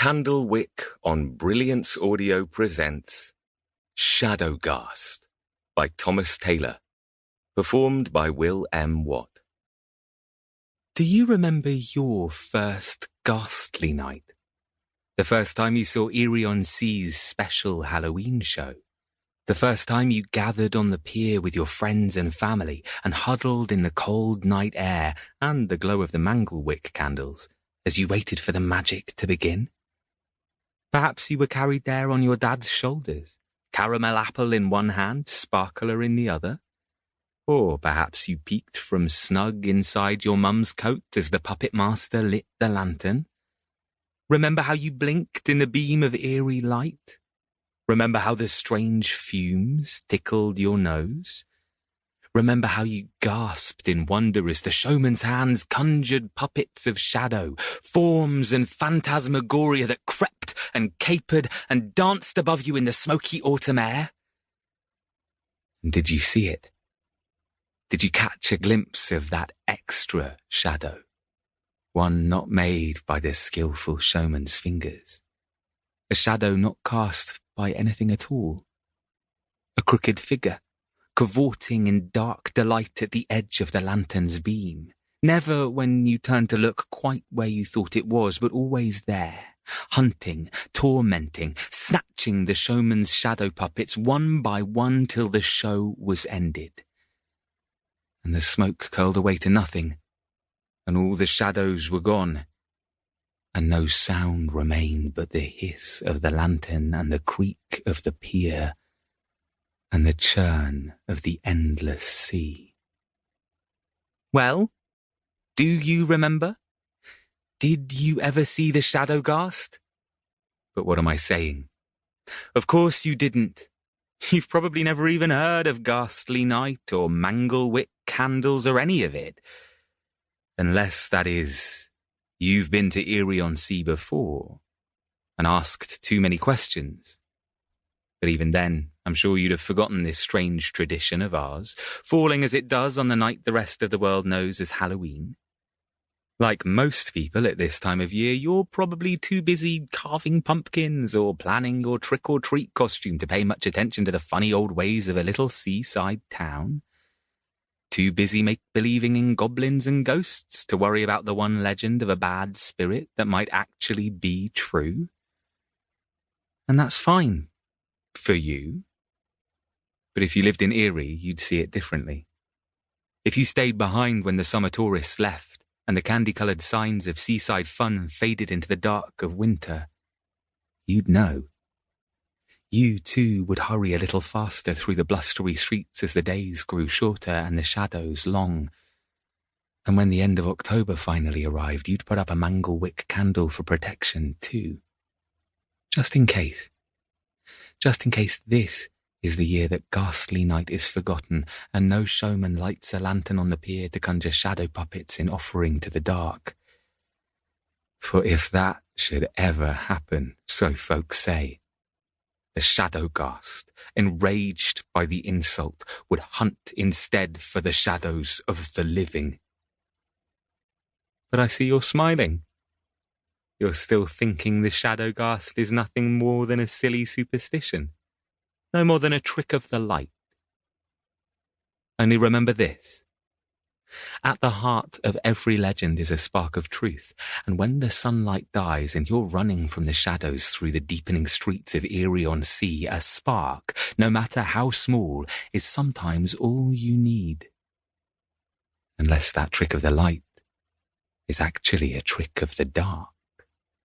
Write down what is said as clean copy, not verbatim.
Candlewick on Brilliance Audio presents Shadowghast by Thomas Taylor, performed by Will M. Watt. Do you remember your first ghastly night? The first time you saw Eerie-on-Sea's special Halloween show? The first time you gathered on the pier with your friends and family and huddled in the cold night air and the glow of the manglewick candles as you waited for the magic to begin? Perhaps you were carried there on your dad's shoulders, caramel apple in one hand, sparkler in the other. Or perhaps you peeked from snug inside your mum's coat as the puppet master lit the lantern. Remember how you blinked in the beam of eerie light? Remember how the strange fumes tickled your nose? Remember how you gasped in wonder as the showman's hands conjured puppets of shadow, forms and phantasmagoria that crept and capered and danced above you in the smoky autumn air? And did you see it? Did you catch a glimpse of that extra shadow? One not made by the skillful showman's fingers. A shadow not cast by anything at all. A crooked figure, cavorting in dark delight at the edge of the lantern's beam. Never, when you turned to look, quite where you thought it was, but always there, hunting, tormenting, snatching the showman's shadow puppets one by one till the show was ended. And the smoke curled away to nothing, and all the shadows were gone, and no sound remained but the hiss of the lantern and the creak of the pier and the churn of the endless sea. Well, do you remember? Did you ever see the Shadowghast? But what am I saying? Of course you didn't. You've probably never even heard of Ghastly Night or manglewick candles or any of it. Unless, that is, you've been to Eerie-on-Sea before and asked too many questions. But even then, I'm sure you'd have forgotten this strange tradition of ours, falling as it does on the night the rest of the world knows as Halloween. Like most people at this time of year, you're probably too busy carving pumpkins or planning your trick-or-treat costume to pay much attention to the funny old ways of a little seaside town. Too busy make-believing in goblins and ghosts to worry about the one legend of a bad spirit that might actually be true. And that's fine. For you. But if you lived in Eerie, you'd see it differently. If you stayed behind when the summer tourists left and the candy-coloured signs of seaside fun faded into the dark of winter, you'd know. You, too, would hurry a little faster through the blustery streets as the days grew shorter and the shadows long. And when the end of October finally arrived, you'd put up a manglewick candle for protection, too. Just in case. Just in case this is the year that Ghastly Night is forgotten and no showman lights a lantern on the pier to conjure shadow puppets in offering to the dark. For if that should ever happen, so folks say, the Shadowghast, enraged by the insult, would hunt instead for the shadows of the living. But I see you're smiling. You're still thinking the Shadowghast is nothing more than a silly superstition, no more than a trick of the light. Only remember this. At the heart of every legend is a spark of truth, and when the sunlight dies and you're running from the shadows through the deepening streets of Eerie-on-Sea, a spark, no matter how small, is sometimes all you need. Unless that trick of the light is actually a trick of the dark.